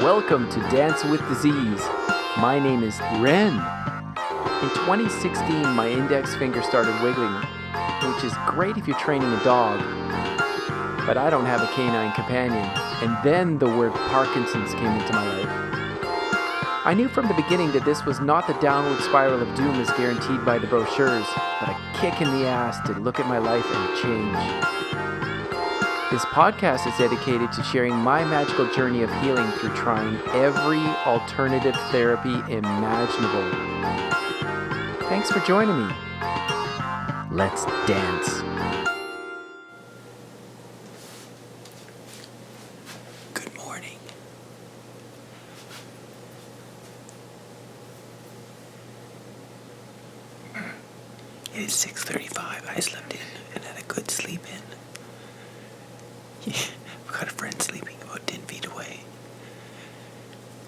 Welcome to Dance with Disease. My name is Ren. In 2016, my index finger started wiggling, which is great if you're training a dog, but I don't have a canine companion. And then the word Parkinsons came into my life. I knew from the beginning that this was not the downward spiral of doom as guaranteed by the brochures, but a kick in the ass to look at my life and change. This podcast is dedicated to sharing my magical journey of healing through trying every alternative therapy imaginable. Thanks for joining me. Let's dance. Good morning. It is 6:35. I slept in and had a good sleep in. I've got a friend sleeping about 10 feet away.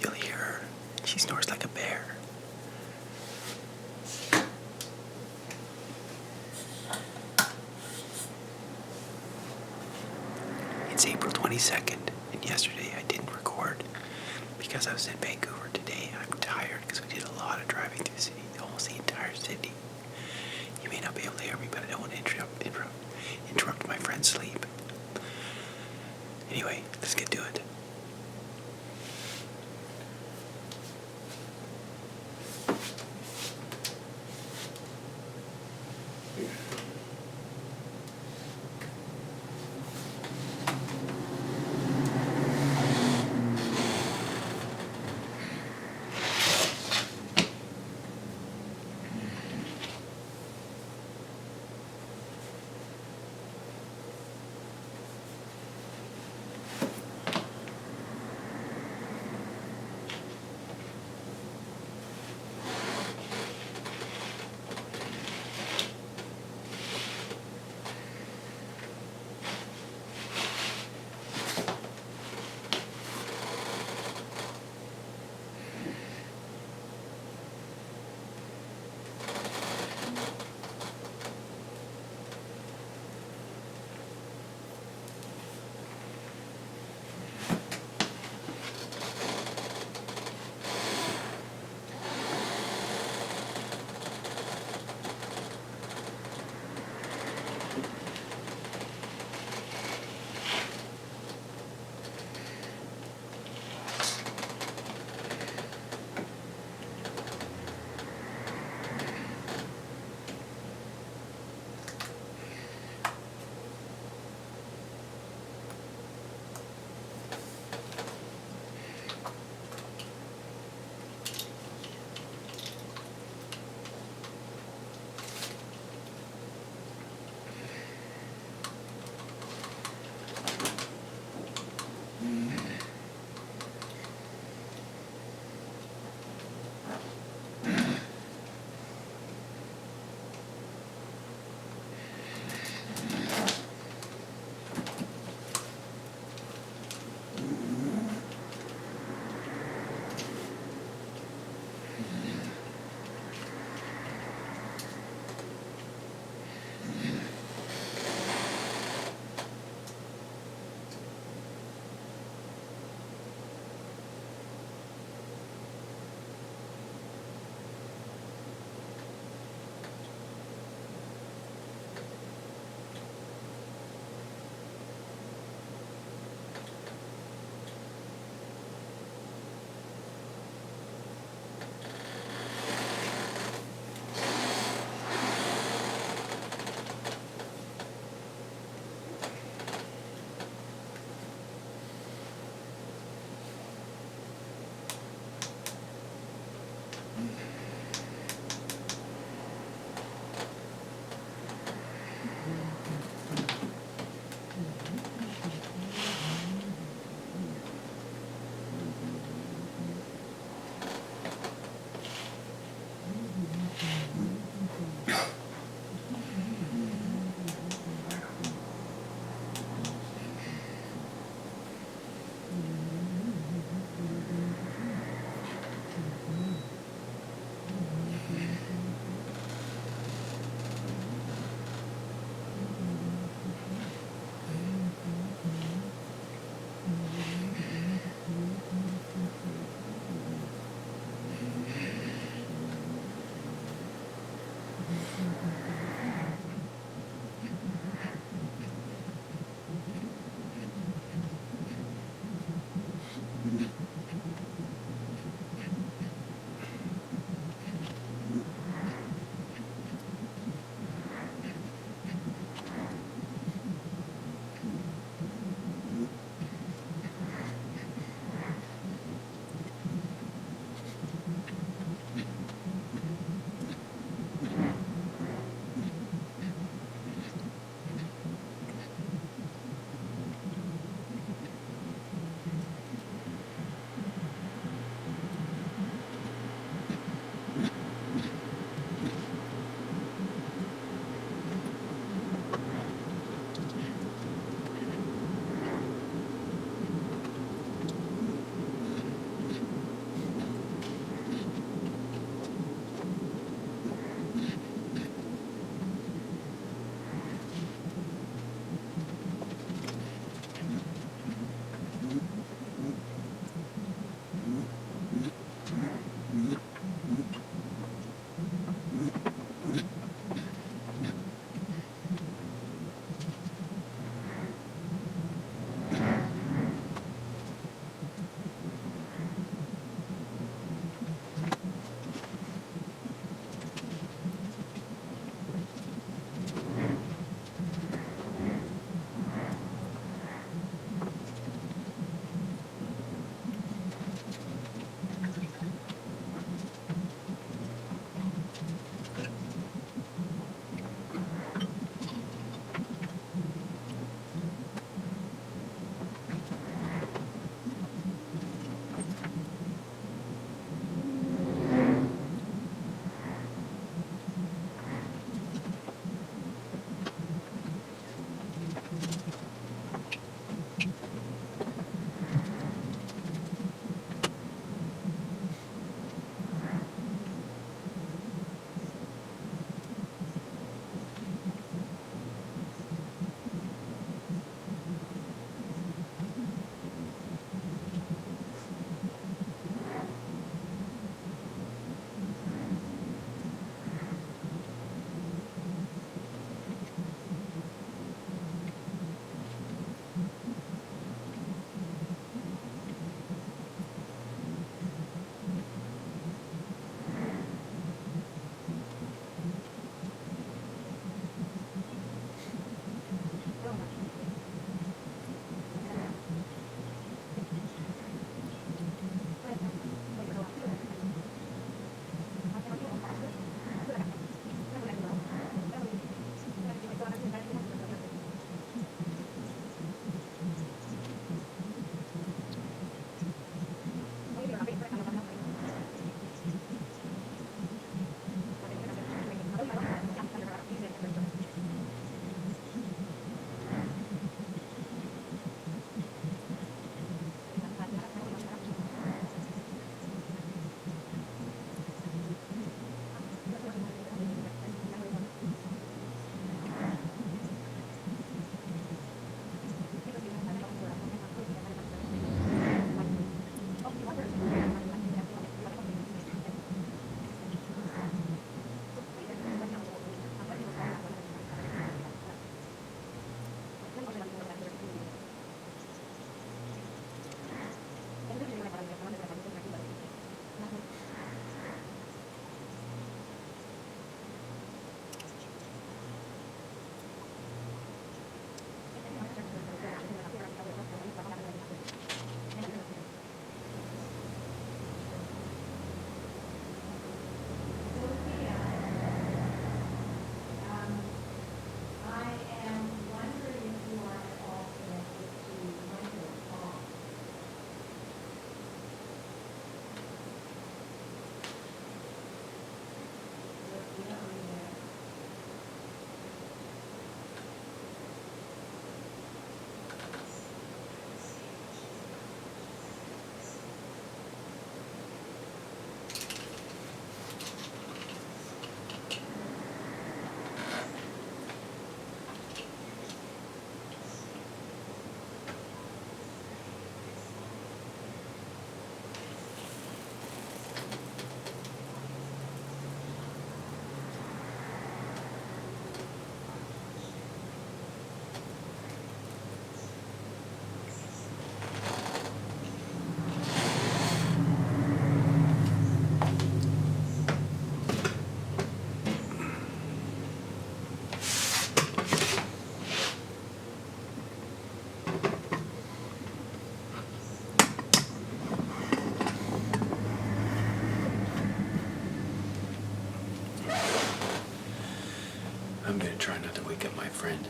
You'll hear her. She snores like a bear. It's April 22nd, and yesterday I didn't record because I was in Vancouver. Today I'm tired because we did a lot of driving through the city, almost the entire city. You may not be able to hear me, but I don't want to interrupt my friend's sleep. Anyway, let's get to it.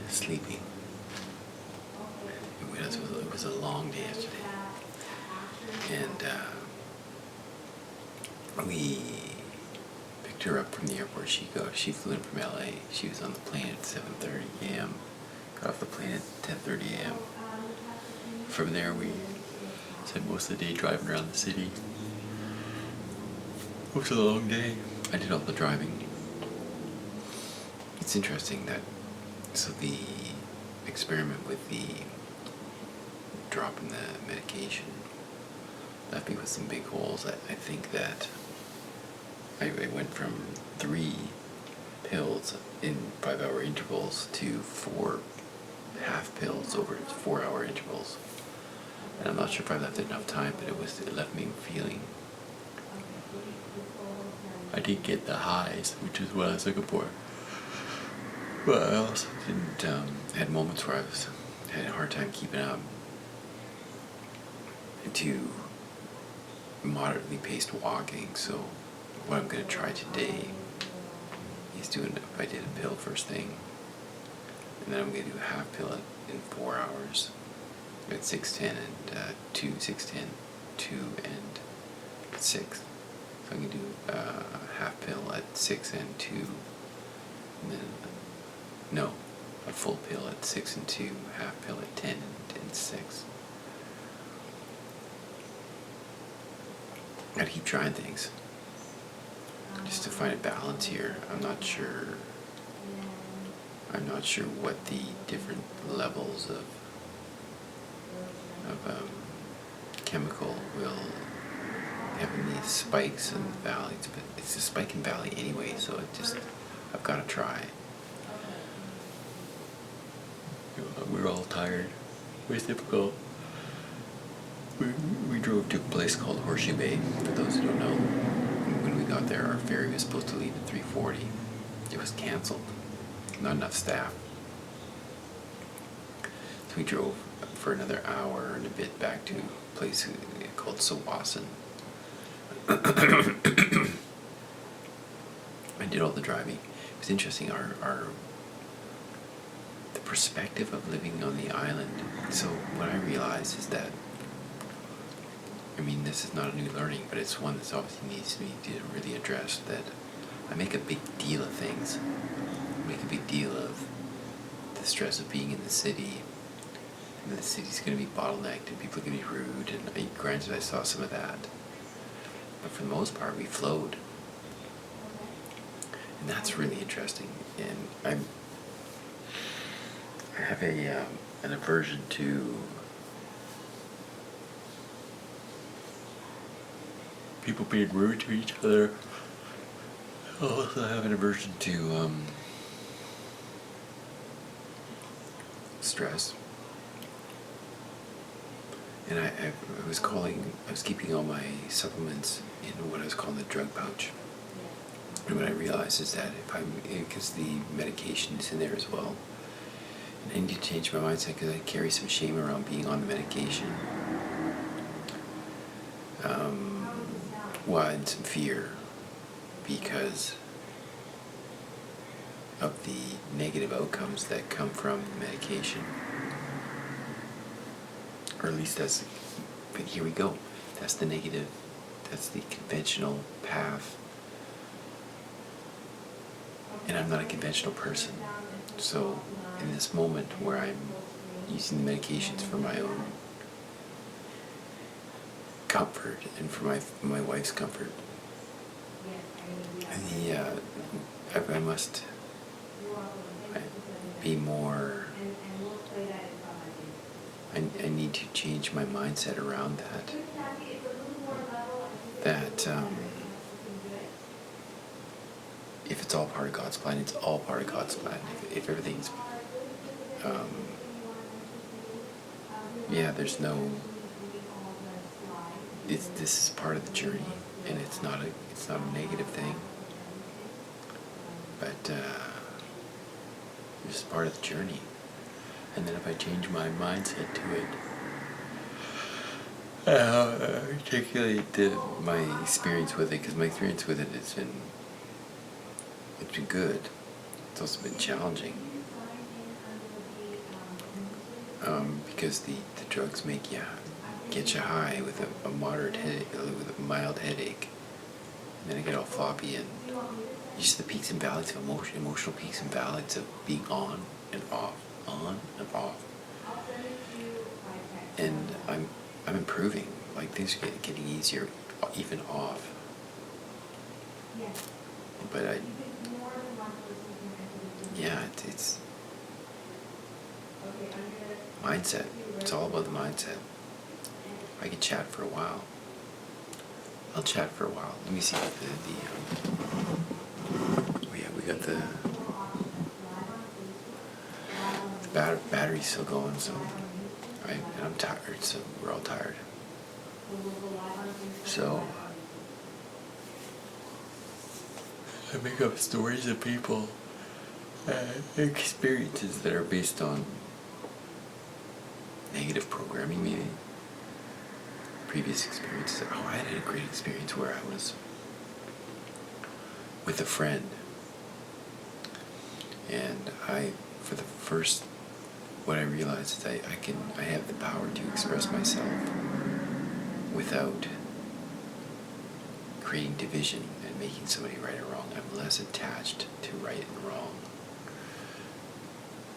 sleeping. It was a long day yesterday. And we picked her up from the airport. She flew in from LA. She was on the plane at 7:30 a.m. Got off the plane at 10:30 a.m. From there we spent most of the day driving around the city. It was a long day. I did all the driving. It's interesting that, so the experiment with the drop in the medication left me with some big holes. I think that I went from 3 pills in 5-hour intervals to 4 half pills over 4-hour intervals. And I'm not sure if I left enough time, but it left me feeling. I did get the highs, which is what I was looking for. But I also didn't. I had moments where I had a hard time keeping up to moderately paced walking. So what I'm going to try today is if I did a pill first thing, and then I'm going to do a half pill in 4 hours at 6:10 and 2, 6:10, 2 and 6. So I'm going to do a half pill at 6 and 2, and then a full pill at 6 and 2, half pill at 10 and 6. Gotta keep trying things just to find a balance here. I'm not sure what the different levels of chemical will have in these spikes and valleys, but it's a spike and valley anyway, so I've got to try. We're all tired. It was difficult. We drove to a place called Horseshoe Bay, for those who don't know. When we got there, our ferry was supposed to leave at 3:40. It was canceled. Not enough staff. So we drove for another hour and a bit back to a place called Sawasan. I did all the driving. It was interesting, the perspective of living on the island. So what I realized is that, this is not a new learning, but it's one that obviously needs to be really addressed, that I make a big deal of things. I make a big deal of the stress of being in the city, and the city's going to be bottlenecked, and people are going to be rude, and granted I saw some of that. But for the most part, we flowed. And that's really interesting. And I have an aversion to people being rude to each other. I also have an aversion to stress. And I was keeping all my supplements in what I was calling the drug pouch. And what I realized is that because the medication is in there as well, and I need to change my mindset because I carry some shame around being on the medication. And some fear because of the negative outcomes that come from the medication. Or at least but here we go. That's the negative, that's the conventional path. And I'm not a conventional person. So in this moment where I'm using the medications for my own comfort and for my wife's comfort, I must be more. I need to change my mindset around that. If it's all part of God's plan, it's all part of God's plan. If everything's, there's no. This is part of the journey, and it's not a negative thing. But it's part of the journey. And then if I change my mindset to it, articulate my experience with it, because my experience with it it's been good. It's also been challenging. because the drugs get you high with a moderate headache, with a mild headache, and then I get all floppy, and just the peaks and valleys of emotional peaks and valleys of being on and off, and I'm improving. Like, things are getting easier, even off. But it's mindset. It's all about the mindset. I could chat for a while. I'll chat for a while. Let me see we got the battery's still going, so and I'm tired, so we're all tired. So I make up stories of people, experiences that are based on negative programming, maybe previous experiences. I had a great experience where I was with a friend, and what I realized is I have the power to express myself without creating division and making somebody right or wrong. I'm less attached to right and wrong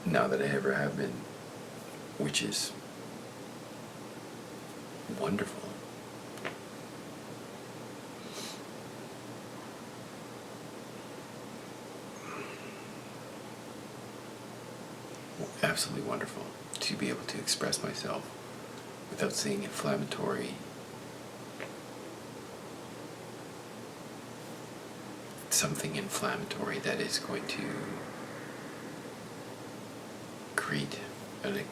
now than I ever have been, which is wonderful. Absolutely wonderful to be able to express myself without saying something inflammatory that is going to create a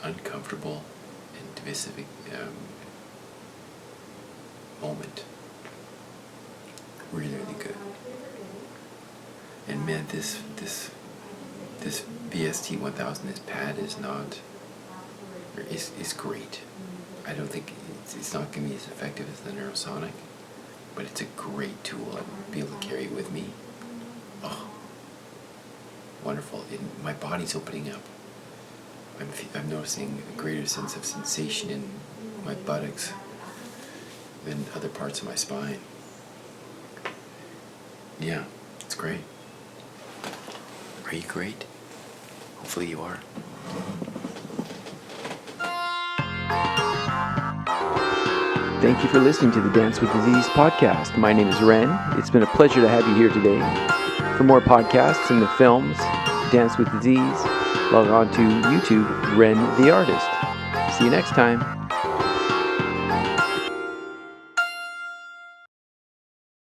uncomfortable and divisive moment. Really, really good. And man, this VST 1000, this pad is great. I don't think it's not going to be as effective as the Neurosonic, but it's a great tool. I'll be able to carry it with me. Oh, wonderful. My body's opening up. I'm noticing a greater sense of sensation in my buttocks than other parts of my spine. Yeah, it's great. Are you great? Hopefully you are. Thank you for listening to the Dance with Disease podcast. My name is Ren. It's been a pleasure to have you here today. For more podcasts and the films, Dance with Disease, log on to YouTube, Ren the Artist. See you next time.